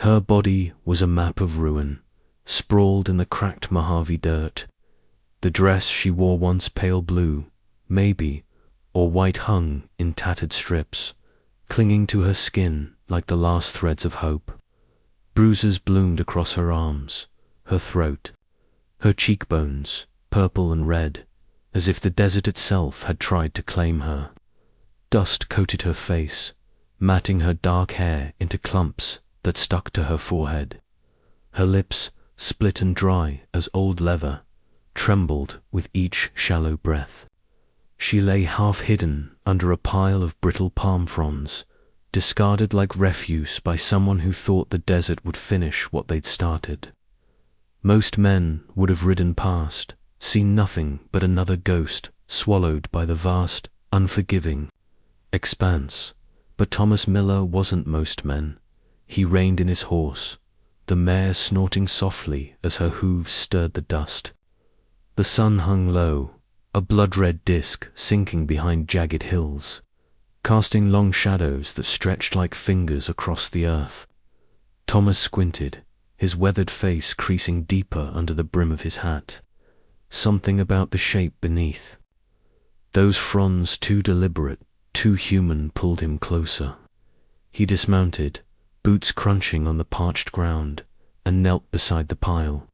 Her body was a map of ruin, sprawled in the cracked Mojave dirt. The dress she wore once pale blue, maybe, or white hung in tattered strips, clinging to her skin like the last threads of hope. Bruises bloomed across her arms, her throat, her cheekbones, purple and red, as if the desert itself had tried to claim her. Dust coated her face, matting her dark hair into clumps that stuck to her forehead. Her lips, split and dry as old leather, trembled with each shallow breath. She lay half hidden under a pile of brittle palm fronds, discarded like refuse by someone who thought the desert would finish what they'd started. Most men would have ridden past, seen nothing but another ghost swallowed by the vast, unforgiving expanse. But Thomas Miller wasn't most men. He reined in his horse, the mare snorting softly as her hooves stirred the dust. The sun hung low, a blood-red disk sinking behind jagged hills, casting long shadows that stretched like fingers across the earth. Thomas squinted, his weathered face creasing deeper under the brim of his hat. Something about the shape beneath. Those fronds, too deliberate, too human, pulled him closer. He dismounted, boots crunching on the parched ground, and knelt beside the pile.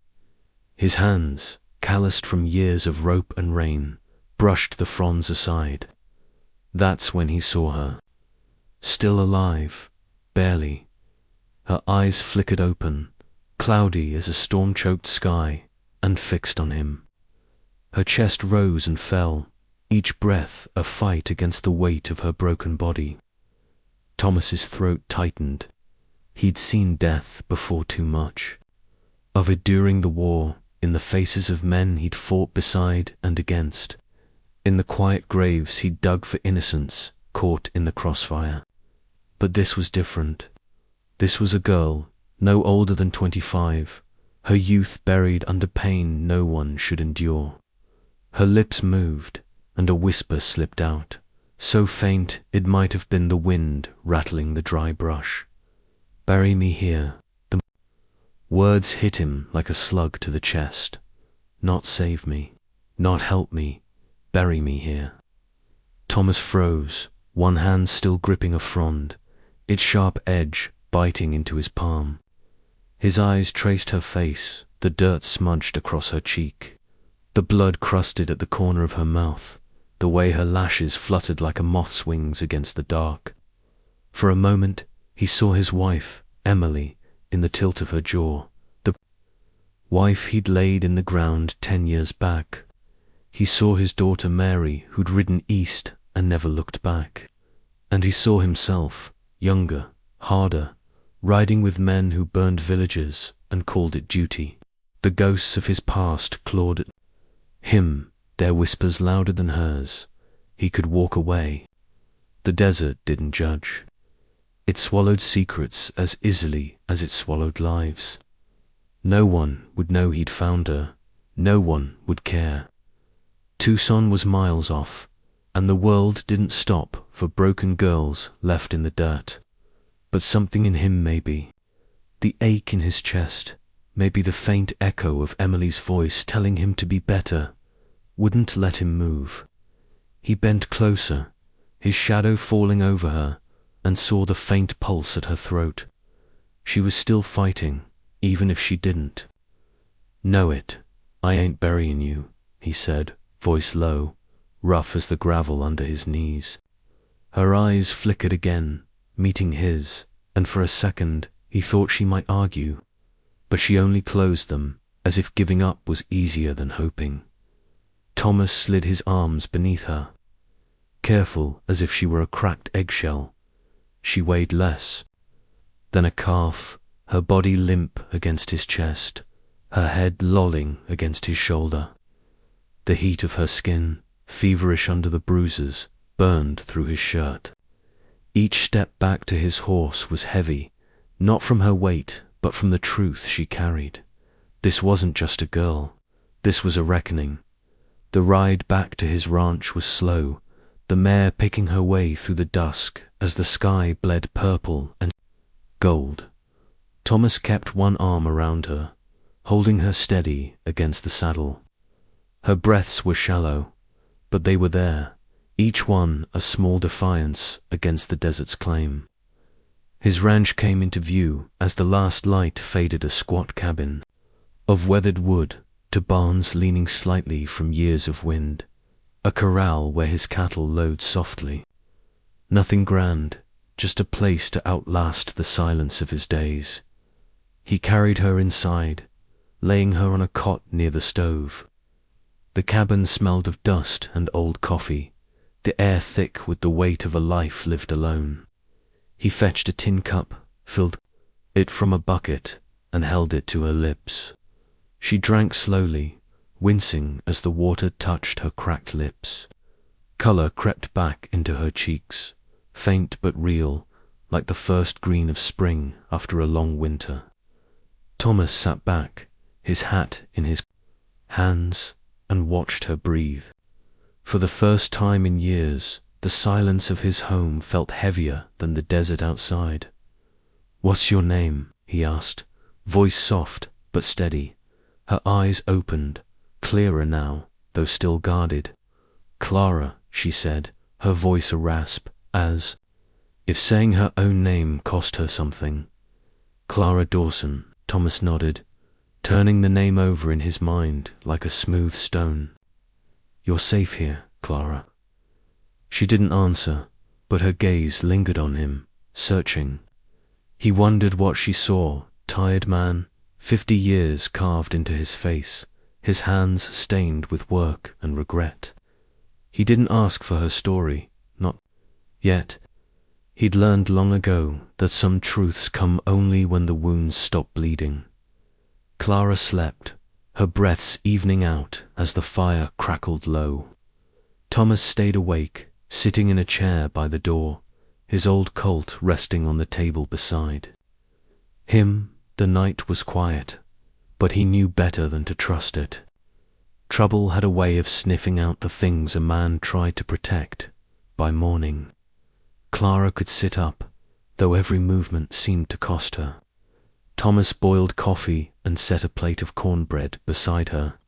His hands, calloused from years of rope and rain, brushed the fronds aside. That's when he saw her. Still alive, barely. Her eyes flickered open, cloudy as a storm-choked sky, and fixed on him. Her chest rose and fell, each breath a fight against the weight of her broken body. Thomas's throat tightened. He'd seen death before too much. Of it during the war, in the faces of men he'd fought beside and against, in the quiet graves he'd dug for innocence, caught in the crossfire. But this was different. This was a girl, no older than 25, her youth buried under pain no one should endure. Her lips moved, and a whisper slipped out, so faint it might have been the wind rattling the dry brush. "Bury me here." The words hit him like a slug to the chest. Not save me, not help me, bury me here. Thomas froze, one hand still gripping a frond, its sharp edge biting into his palm. His eyes traced her face, the dirt smudged across her cheek, the blood crusted at the corner of her mouth, the way her lashes fluttered like a moth's wings against the dark. For a moment, he saw his wife, Emily, in the tilt of her jaw, the wife he'd laid in the ground 10 years back. He saw his daughter Mary, who'd ridden east and never looked back. And he saw himself, younger, harder, riding with men who burned villages and called it duty. The ghosts of his past clawed at him, their whispers louder than hers. He could walk away. The desert didn't judge. It swallowed secrets as easily as it swallowed lives. No one would know he'd found her. No one would care. Tucson was miles off, and the world didn't stop for broken girls left in the dirt. But something in him maybe, the ache in his chest, maybe the faint echo of Emily's voice telling him to be better, wouldn't let him move. He bent closer, his shadow falling over her, and saw the faint pulse at her throat. She was still fighting, even if she didn't. "Know it, I ain't burying you," he said, voice low, rough as the gravel under his knees. Her eyes flickered again, meeting his, and for a second he thought she might argue, but she only closed them, as if giving up was easier than hoping. Thomas slid his arms beneath her, careful as if she were a cracked eggshell. She weighed less than a calf, her body limp against his chest, her head lolling against his shoulder. The heat of her skin, feverish under the bruises, burned through his shirt. Each step back to his horse was heavy, not from her weight, but from the truth she carried. This wasn't just a girl. This was a reckoning. The ride back to his ranch was slow, the mare picking her way through the dusk as the sky bled purple and gold. Thomas kept one arm around her, holding her steady against the saddle. Her breaths were shallow, but they were there, each one a small defiance against the desert's claim. His ranch came into view as the last light faded. A squat cabin of weathered wood to barns leaning slightly from years of wind, a corral where his cattle lowed softly. Nothing grand, just a place to outlast the silence of his days. He carried her inside, laying her on a cot near the stove. The cabin smelled of dust and old coffee, the air thick with the weight of a life lived alone. He fetched a tin cup, filled it from a bucket, and held it to her lips. She drank slowly, wincing as the water touched her cracked lips. Color crept back into her cheeks, faint but real, like the first green of spring after a long winter. Thomas sat back, his hat in his hands, and watched her breathe. For the first time in years, the silence of his home felt heavier than the desert outside. "What's your name?" he asked, voice soft but steady. Her eyes opened, clearer now, though still guarded. "Clara," she said, her voice a rasp, as if saying her own name cost her something. "Clara Dawson," Thomas nodded, turning the name over in his mind like a smooth stone. "You're safe here, Clara." She didn't answer, but her gaze lingered on him, searching. He wondered what she saw, tired man, 50 years carved into his face, his hands stained with work and regret. He didn't ask for her story, not yet. He'd learned long ago that some truths come only when the wounds stop bleeding. Clara slept, her breaths evening out as the fire crackled low. Thomas stayed awake, sitting in a chair by the door, his old Colt resting on the table beside him. The night was quiet, but he knew better than to trust it. Trouble had a way of sniffing out the things a man tried to protect. By morning, Clara could sit up, though every movement seemed to cost her. Thomas boiled coffee and set a plate of cornbread beside her.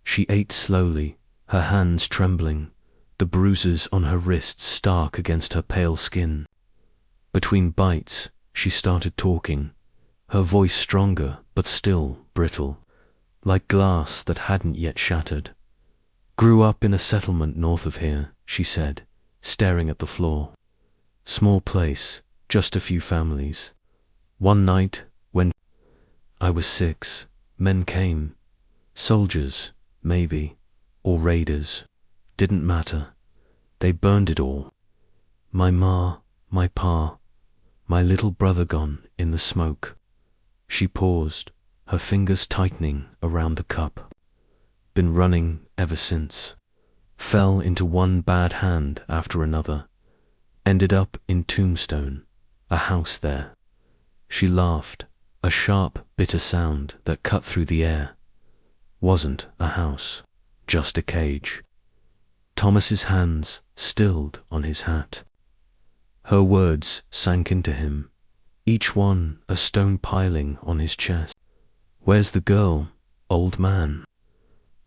She ate slowly, her hands trembling, the bruises on her wrists stark against her pale skin. Between bites, she started talking, her voice stronger but still brittle, like glass that hadn't yet shattered. "Grew up in a settlement north of here," she said, staring at the floor. "Small place, just a few families. One night, when I was 6, men came. Soldiers, maybe, or raiders. Didn't matter. They burned it all. My ma, my pa, my little brother gone in the smoke." She paused, her fingers tightening around the cup. "Been running ever since. Fell into one bad hand after another. Ended up in Tombstone, a house there." She laughed, a sharp, bitter sound that cut through the air. "Wasn't a house, just a cage." Thomas's hands stilled on his hat. Her words sank into him, each one a stone piling on his chest. "Where's the girl, old man?"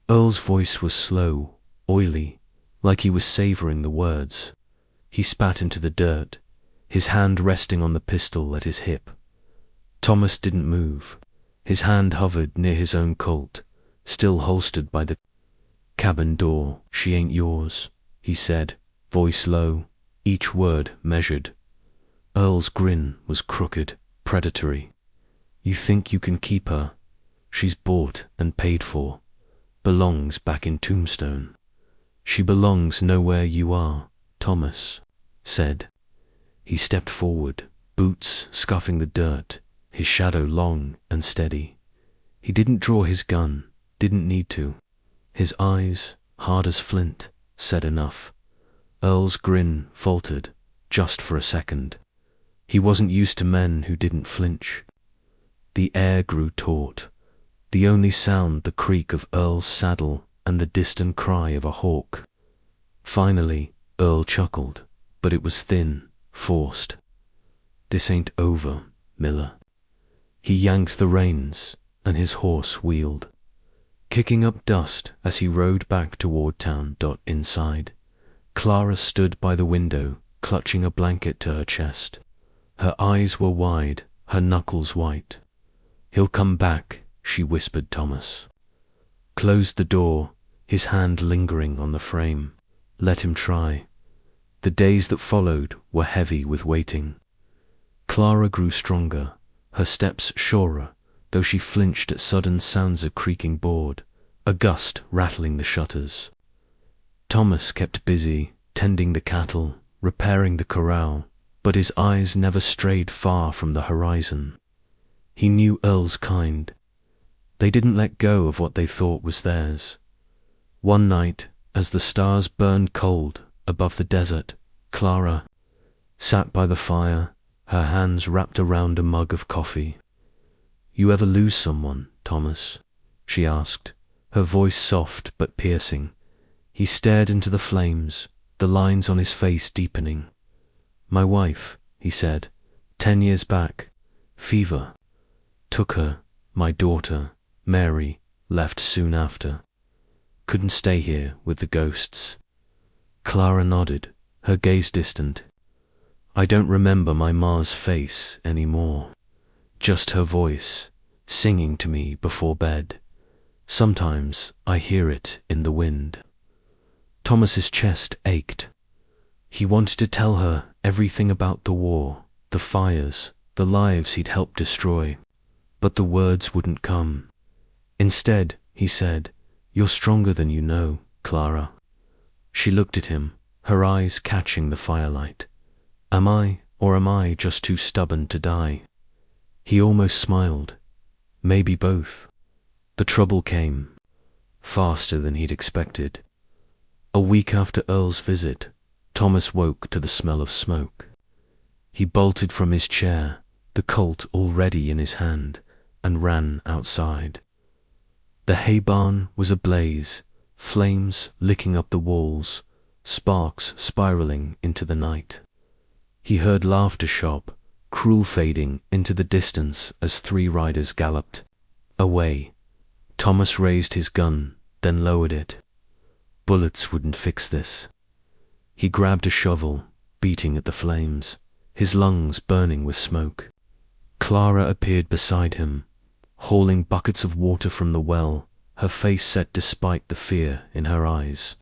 Earl's voice was slow, oily, like he was savoring the words. He spat into the dirt, his hand resting on the pistol at his hip. Thomas didn't move. His hand hovered near his own Colt, still holstered by the cabin door. "She ain't yours," he said, voice low, each word measured. Earl's grin was crooked, predatory. "You think you can keep her? She's bought and paid for. Belongs back in Tombstone." "She belongs nowhere you are," Thomas said. He stepped forward, boots scuffing the dirt, his shadow long and steady. He didn't draw his gun, didn't need to. His eyes, hard as flint, said enough. Earl's grin faltered, just for a second. He wasn't used to men who didn't flinch. The air grew taut, the only sound the creak of Earl's saddle and the distant cry of a hawk. Finally, Earl chuckled, but it was thin, forced. "This ain't over, Miller." He yanked the reins, and his horse wheeled, kicking up dust as he rode back toward town. Inside, Clara stood by the window, clutching a blanket to her chest. Her eyes were wide, her knuckles white. "He'll come back," she whispered Thomas. Closed the door, his hand lingering on the frame. Let him try. The days that followed were heavy with waiting. Clara grew stronger, her steps surer, though she flinched at sudden sounds of creaking board, a gust rattling the shutters. Thomas kept busy, tending the cattle, repairing the corral, but his eyes never strayed far from the horizon. He knew Earl's kind. They didn't let go of what they thought was theirs. One night, as the stars burned cold above the desert, Clara sat by the fire, her hands wrapped around a mug of coffee. "You ever lose someone, Thomas?" she asked, her voice soft but piercing. He stared into the flames, the lines on his face deepening. "My wife," he said, 10 years back. Fever. Took her. My daughter, Mary, left soon after. Couldn't stay here with the ghosts." Clara nodded, her gaze distant. "I don't remember my ma's face anymore. Just her voice, singing to me before bed. Sometimes I hear it in the wind." Thomas's chest ached. He wanted to tell her everything about the war, the fires, the lives he'd helped destroy, but the words wouldn't come. Instead, he said, "You're stronger than you know, Clara." She looked at him, her eyes catching the firelight. Am I just too stubborn to die?" He almost smiled. Maybe both. The trouble came, faster than he'd expected. A week after Earl's visit, Thomas woke to the smell of smoke. He bolted from his chair, the Colt already in his hand, and ran outside. The hay barn was ablaze, flames licking up the walls, sparks spiraling into the night. He heard laughter shop, cruel fading into the distance as 3 riders galloped away. Thomas raised his gun, then lowered it. Bullets wouldn't fix this. He grabbed a shovel, beating at the flames, his lungs burning with smoke. Clara appeared beside him, hauling buckets of water from the well, her face set despite the fear in her eyes.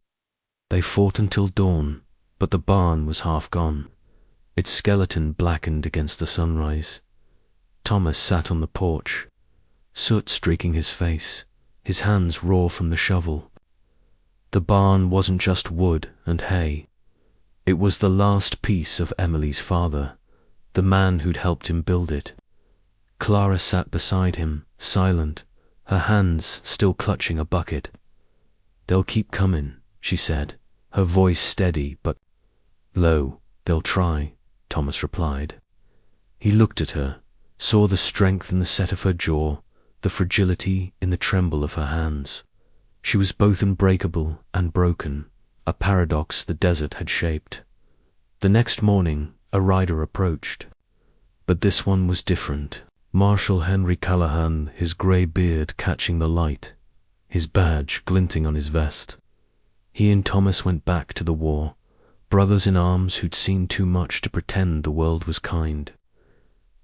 They fought until dawn, but the barn was half gone, its skeleton blackened against the sunrise. Thomas sat on the porch, soot streaking his face, his hands raw from the shovel. The barn wasn't just wood and hay. It was the last piece of Emily's father, the man who'd helped him build it. Clara sat beside him, silent, her hands still clutching a bucket. "They'll keep coming," she said, her voice steady but low. "They'll try," Thomas replied. He looked at her, saw the strength in the set of her jaw, the fragility in the tremble of her hands. She was both unbreakable and broken, a paradox the desert had shaped. The next morning, a rider approached. But this one was different. Marshal Henry Callahan, his grey beard catching the light, his badge glinting on his vest. He and Thomas went back to the war, brothers in arms who'd seen too much to pretend the world was kind.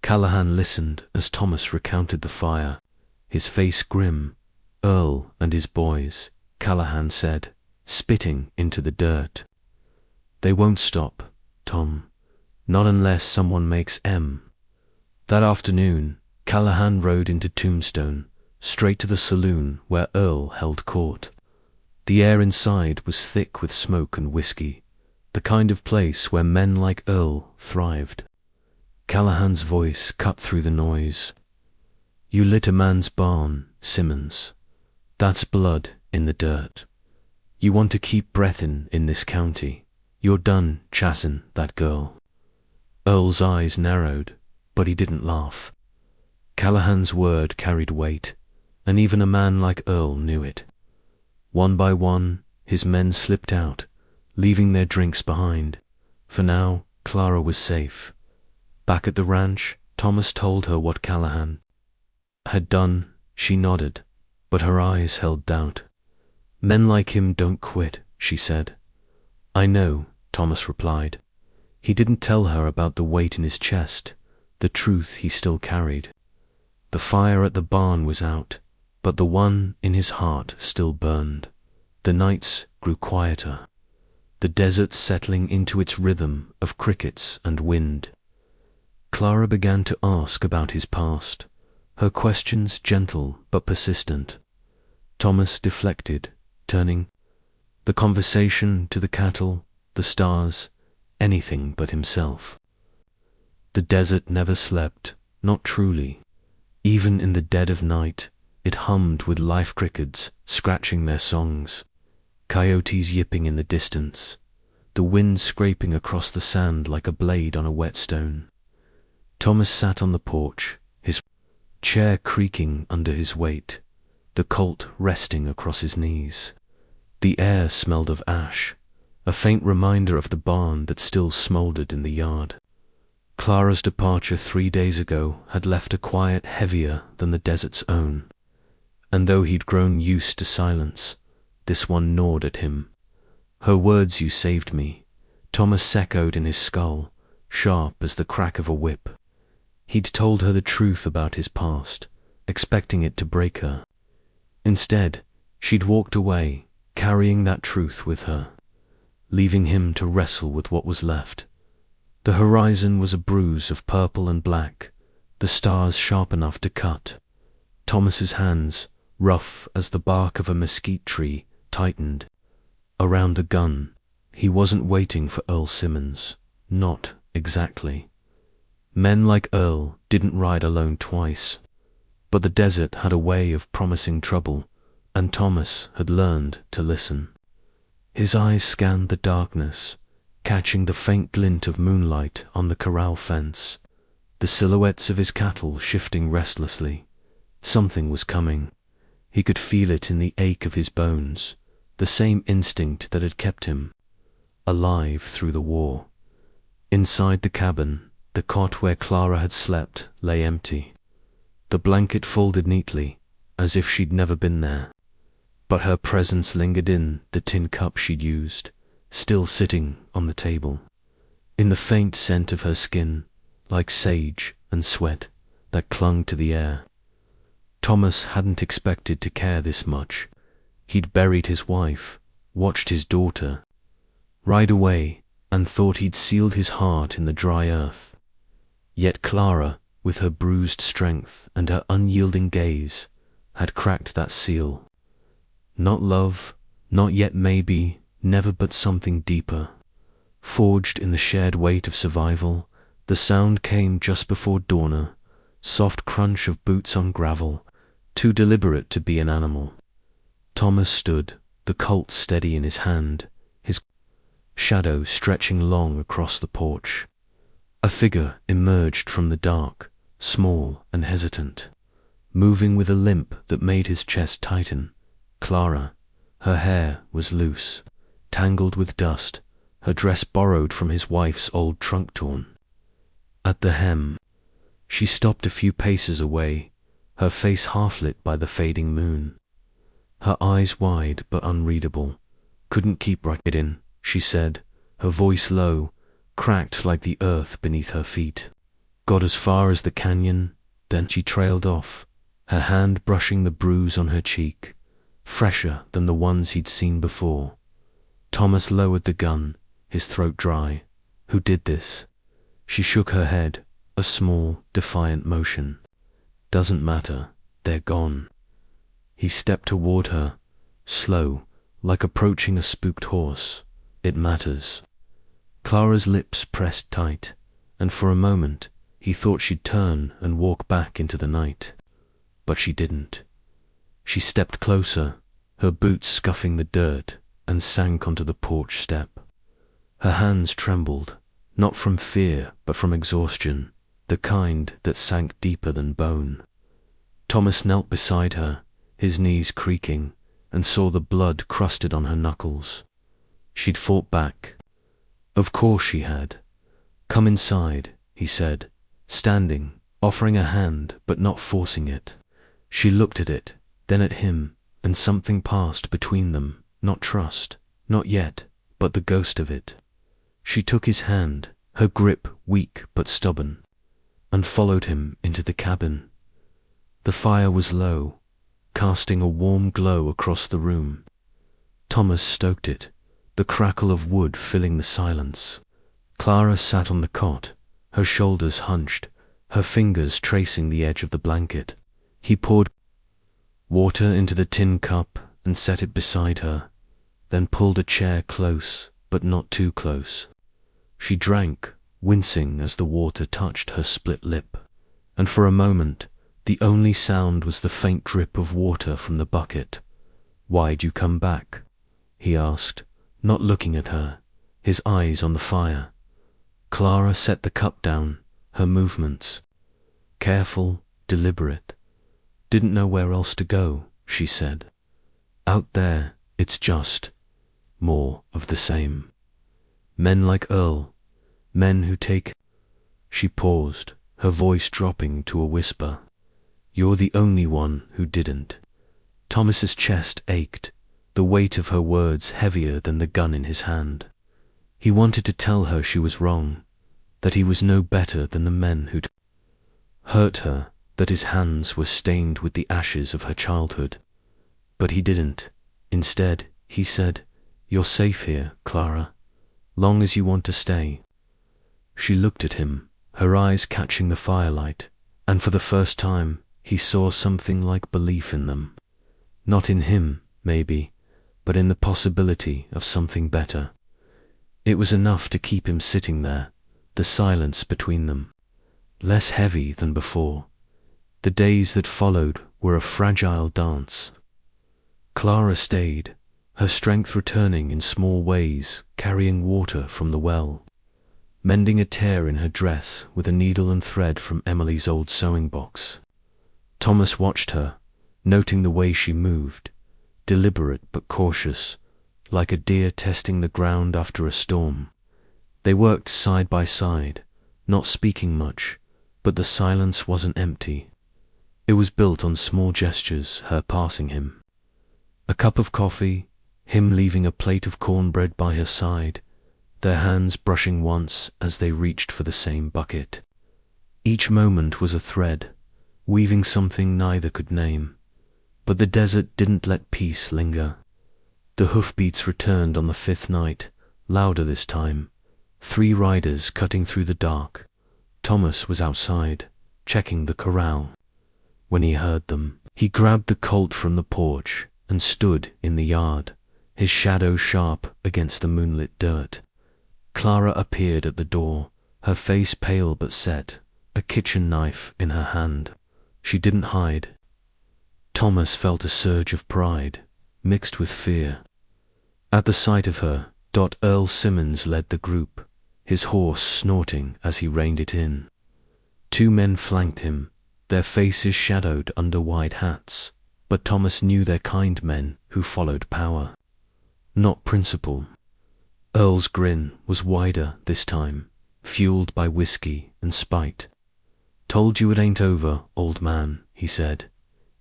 Callahan listened as Thomas recounted the fire, his face grim. "Earl and his boys," Callahan said, spitting into the dirt. "They won't stop, Tom. Not unless someone makes M." That afternoon, Callahan rode into Tombstone, straight to the saloon where Earl held court. The air inside was thick with smoke and whiskey, the kind of place where men like Earl thrived. Callahan's voice cut through the noise. "You lit a man's barn, Simmons. That's blood in the dirt. You want to keep breathin' in this county. You're done chassin' that girl." Earl's eyes narrowed, but he didn't laugh. Callahan's word carried weight, and even a man like Earl knew it. One by one, his men slipped out, leaving their drinks behind. For now, Clara was safe. Back at the ranch, Thomas told her what Callahan had done, she nodded, but her eyes held doubt. Men like him don't quit, she said. I know, Thomas replied. He didn't tell her about the weight in his chest, the truth he still carried. The fire at the barn was out, but the one in his heart still burned. The nights grew quieter, the desert settling into its rhythm of crickets and wind. Clara began to ask about his past, her questions gentle but persistent. Thomas deflected, turning the conversation to the cattle, the stars, anything but himself. The desert never slept, not truly. Even in the dead of night, it hummed with life crickets scratching their songs, coyotes yipping in the distance, the wind scraping across the sand like a blade on a whetstone. Thomas sat on the porch, his chair creaking under his weight, the colt resting across his knees. The air smelled of ash, a faint reminder of the barn that still smouldered in the yard. Clara's departure 3 days ago had left a quiet heavier than the desert's own, and though he'd grown used to silence, this one gnawed at him. Her words, "You saved me," Thomas echoed in his skull, sharp as the crack of a whip. He'd told her the truth about his past, expecting it to break her. Instead, she'd walked away, carrying that truth with her, leaving him to wrestle with what was left. The horizon was a bruise of purple and black, the stars sharp enough to cut. Thomas's hands, rough as the bark of a mesquite tree, tightened. Around the gun, he wasn't waiting for Earl Simmons. Not exactly. Men like Earl didn't ride alone twice. But the desert had a way of promising trouble, and Thomas had learned to listen. His eyes scanned the darkness, catching the faint glint of moonlight on the corral fence, the silhouettes of his cattle shifting restlessly. Something was coming. He could feel it in the ache of his bones, the same instinct that had kept him alive through the war. Inside the cabin, the cot where Clara had slept lay empty, the blanket folded neatly, as if she'd never been there. But her presence lingered in the tin cup she'd used, still sitting on the table, in the faint scent of her skin, like sage and sweat, that clung to the air. Thomas hadn't expected to care this much. He'd buried his wife, watched his daughter ride away, and thought he'd sealed his heart in the dry earth. Yet Clara, with her bruised strength and her unyielding gaze, had cracked that seal. Not love, not yet maybe, never, but something deeper. Forged in the shared weight of survival, the sound came just before dawn, soft crunch of boots on gravel, too deliberate to be an animal. Thomas stood, the Colt steady in his hand, his shadow stretching long across the porch. A figure emerged from the dark, small and hesitant, moving with a limp that made his chest tighten. Clara. Her hair was loose, tangled with dust, her dress borrowed from his wife's old trunk torn. At the hem, she stopped a few paces away, her face half lit by the fading moon. Her eyes wide but unreadable. "Couldn't keep right in," she said, her voice low, cracked like the earth beneath her feet. Got as far as the canyon, then she trailed off, her hand brushing the bruise on her cheek, fresher than the ones he'd seen before. Thomas lowered the gun, his throat dry. "Who did this?" She shook her head, a small, defiant motion. "Doesn't matter, they're gone." He stepped toward her, slow, like approaching a spooked horse. "It matters." Clara's lips pressed tight, and for a moment he thought she'd turn and walk back into the night. But she didn't. She stepped closer, her boots scuffing the dirt, and sank onto the porch step. Her hands trembled, not from fear but from exhaustion, the kind that sank deeper than bone. Thomas knelt beside her, his knees creaking, and saw the blood crusted on her knuckles. She'd fought back. Of course she had. "Come inside," he said, standing, offering a hand but not forcing it. She looked at it, then at him, and something passed between them, not trust, not yet, but the ghost of it. She took his hand, her grip weak but stubborn, and followed him into the cabin. The fire was low, casting a warm glow across the room. Thomas stoked it, the crackle of wood filling the silence. Clara sat on the cot, her shoulders hunched, her fingers tracing the edge of the blanket. He poured water into the tin cup and set it beside her, then pulled a chair close, but not too close. She drank, wincing as the water touched her split lip, and for a moment the only sound was the faint drip of water from the bucket. "Why'd you come back?" he asked, not looking at her, his eyes on the fire. Clara set the cup down, her movements careful, deliberate. "Didn't know where else to go," she said. "Out there, it's just more of the same. Men like Earl, men who take—" She paused, her voice dropping to a whisper. "You're the only one who didn't." Thomas's chest ached, the weight of her words heavier than the gun in his hand. He wanted to tell her she was wrong, that he was no better than the men who'd hurt her, that his hands were stained with the ashes of her childhood. But he didn't. Instead, he said, "You're safe here, Clara, long as you want to stay." She looked at him, her eyes catching the firelight, and for the first time he saw something like belief in them. Not in him, maybe, but in the possibility of something better. It was enough to keep him sitting there, the silence between them, less heavy than before. The days that followed were a fragile dance. Clara stayed, her strength returning in small ways, carrying water from the well, mending a tear in her dress with a needle and thread from Emily's old sewing box. Thomas watched her, noting the way she moved, deliberate but cautious, like a deer testing the ground after a storm. They worked side by side, not speaking much, but the silence wasn't empty. It was built on small gestures, her passing him a cup of coffee, him leaving a plate of cornbread by her side, their hands brushing once as they reached for the same bucket. Each moment was a thread, weaving something neither could name. But the desert didn't let peace linger. The hoofbeats returned on the fifth night, louder this time, 3 riders cutting through the dark. Thomas was outside, checking the corral. When he heard them, he grabbed the colt from the porch and stood in the yard, his shadow sharp against the moonlit dirt. Clara appeared at the door, her face pale but set, a kitchen knife in her hand. She didn't hide. Thomas felt a surge of pride, mixed with fear. At the sight of her, Earl Simmons led the group, his horse snorting as he reined it in. 2 men flanked him, their faces shadowed under wide hats, but Thomas knew their kind men who followed power, not principle. Earl's grin was wider this time, fueled by whiskey and spite. "Told you it ain't over, old man," he said,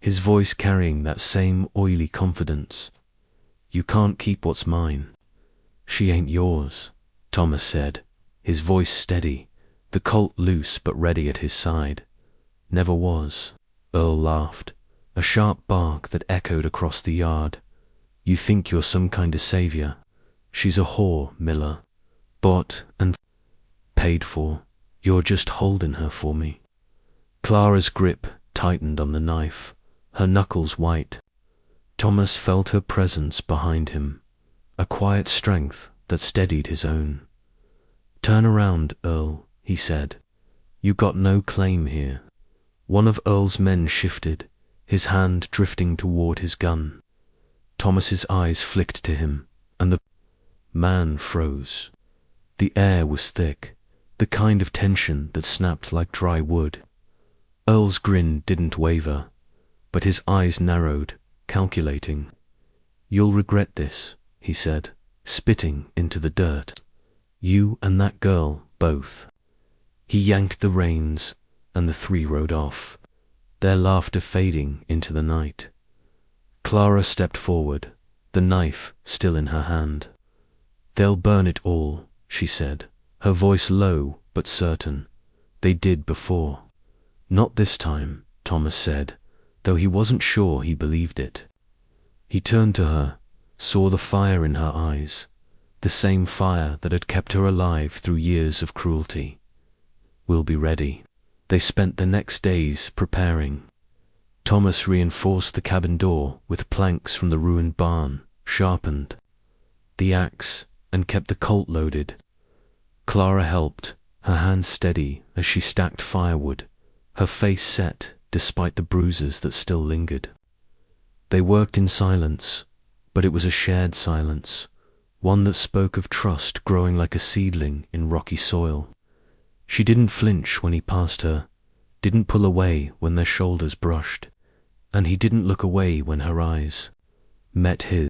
his voice carrying that same oily confidence. "You can't keep what's mine." "She ain't yours," Thomas said, his voice steady, the colt loose but ready at his side. "Never was." Earl laughed, a sharp bark that echoed across the yard. "You think you're some kind of savior. She's a whore, Miller. Bought and paid for. You're just holding her for me." Clara's grip tightened on the knife, her knuckles white. Thomas felt her presence behind him, a quiet strength that steadied his own. "Turn around, Earl," he said. "You got no claim here." One of Earl's men shifted, his hand drifting toward his gun. Thomas's eyes flicked to him, and the man froze. The air was thick, the kind of tension that snapped like dry wood. Earl's grin didn't waver, but his eyes narrowed, calculating. "You'll regret this," he said, spitting into the dirt. "You and that girl, both." He yanked the reins, and the 3 rode off. their laughter fading into the night. Clara stepped forward, the knife still in her hand. "They'll burn it all," she said, her voice low but certain. "They did before." "Not this time," Thomas said, though he wasn't sure he believed it. He turned to her, saw the fire in her eyes, the same fire that had kept her alive through years of cruelty. "We'll be ready." They spent the next days preparing. Thomas reinforced the cabin door with planks from the ruined barn, sharpened the axe, and kept the Colt loaded. Clara helped, her hands steady as she stacked firewood, her face set despite the bruises that still lingered. They worked in silence, but it was a shared silence, one that spoke of trust growing like a seedling in rocky soil. She didn't flinch when he passed her, didn't pull away when their shoulders brushed, and he didn't look away when her eyes met his.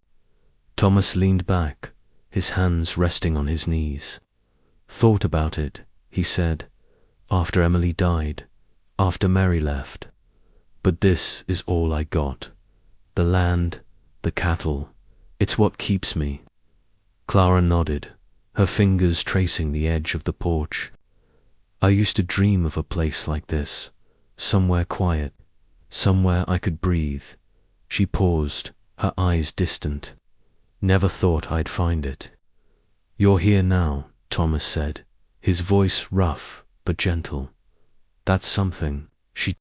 Thomas leaned back, his hands resting on his knees. "Thought about it," he said, "after Emily died, after Mary left. But this is all I got. The land, the cattle, it's what keeps me." Clara nodded, her fingers tracing the edge of the porch. "I used to dream of a place like this, somewhere quiet, somewhere I could breathe." She paused, her eyes distant. "Never thought I'd find it." "You're here now," Thomas said, his voice rough but gentle. "That's something." She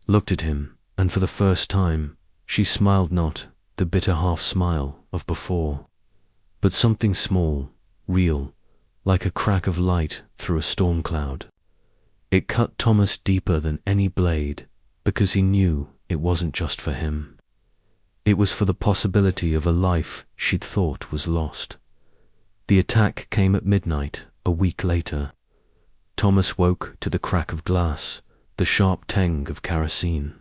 looked at him, and for the first time, she smiled, not the bitter half-smile of before, but something small, real, like a crack of light through a storm cloud. It cut Thomas deeper than any blade, because he knew it wasn't just for him. It was for the possibility of a life she'd thought was lost. The attack came at midnight, a week later. Thomas woke to the crack of glass, the sharp tang of kerosene.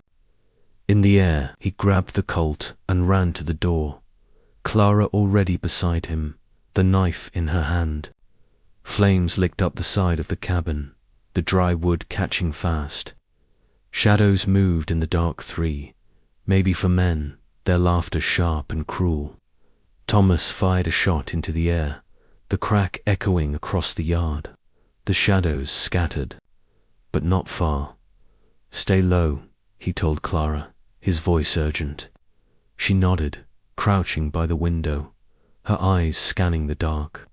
In the air, he grabbed the Colt and ran to the door. Clara already beside him, the knife in her hand. Flames licked up the side of the cabin, the dry wood catching fast. Shadows moved in the dark three, maybe for men, their laughter sharp and cruel. Thomas fired a shot into the air, the crack echoing across the yard. The shadows scattered, but not far. "Stay low," he told Clara, his voice urgent. She nodded, crouching by the window, her eyes scanning the dark.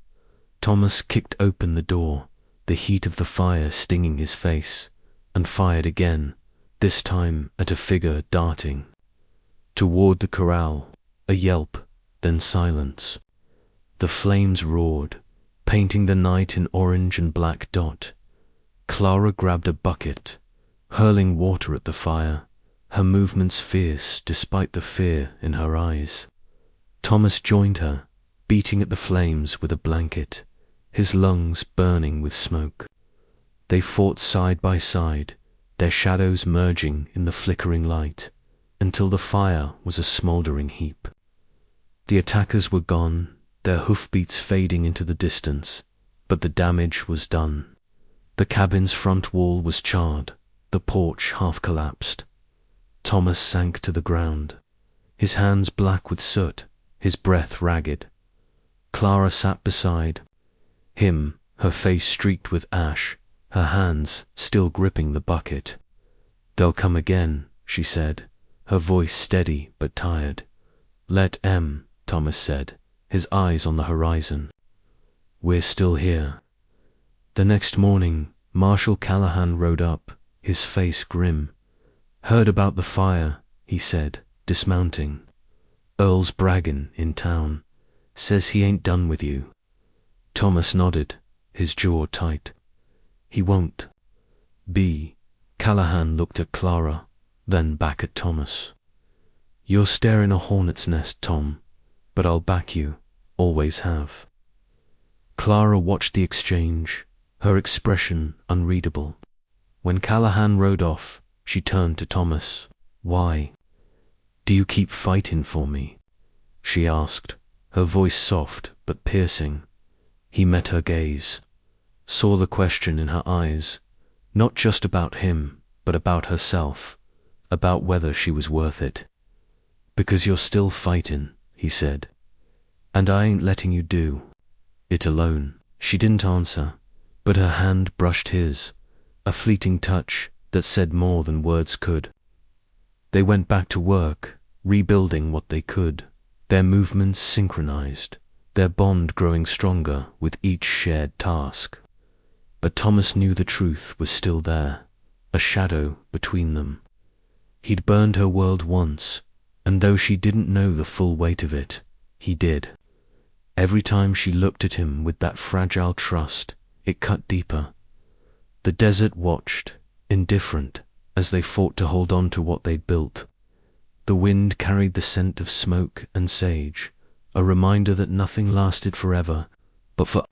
Thomas kicked open the door, the heat of the fire stinging his face, and fired again, this time at a figure darting toward the corral. A yelp, then silence. The flames roared, painting the night in orange and black dot. Clara grabbed a bucket, hurling water at the fire, her movements fierce despite the fear in her eyes. Thomas joined her, beating at the flames with a blanket, his lungs burning with smoke. They fought side by side, their shadows merging in the flickering light, until the fire was a smouldering heap. The attackers were gone, their hoofbeats fading into the distance, but the damage was done. The cabin's front wall was charred, the porch half collapsed. Thomas sank to the ground, his hands black with soot, his breath ragged. Clara sat beside him, her face streaked with ash, her hands still gripping the bucket. "They'll come again," she said, her voice steady but tired. "Let M," Thomas said, his eyes on the horizon. "We're still here." The next morning, Marshal Callahan rode up, his face grim. "Heard about the fire," he said, dismounting. "Earl's braggin' in town. Says he ain't done with you." Thomas nodded, his jaw tight. "He won't be." Callahan looked at Clara, then back at Thomas. "You're staring a hornet's nest, Tom, but I'll back you, always have." Clara watched the exchange, her expression unreadable. When Callahan rode off, she turned to Thomas. "Why do you keep fighting for me?" she asked, her voice soft but piercing. He met her gaze, saw the question in her eyes, not just about him, but about herself. about whether she was worth it. "Because you're still fightin'," he said, "and I ain't letting you do it alone." She didn't answer, but her hand brushed his, a fleeting touch that said more than words could. They went back to work, rebuilding what they could, their movements synchronized, their bond growing stronger with each shared task. But Thomas knew the truth was still there, a shadow between them. He'd burned her world once, and though she didn't know the full weight of it, he did. Every time she looked at him with that fragile trust, it cut deeper. The desert watched, indifferent, as they fought to hold on to what they'd built. The wind carried the scent of smoke and sage, a reminder that nothing lasted forever, but for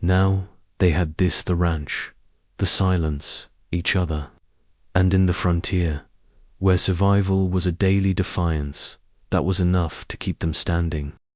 now they had this, the ranch, the silence, each other. And in the frontier, where survival was a daily defiance, that was enough to keep them standing.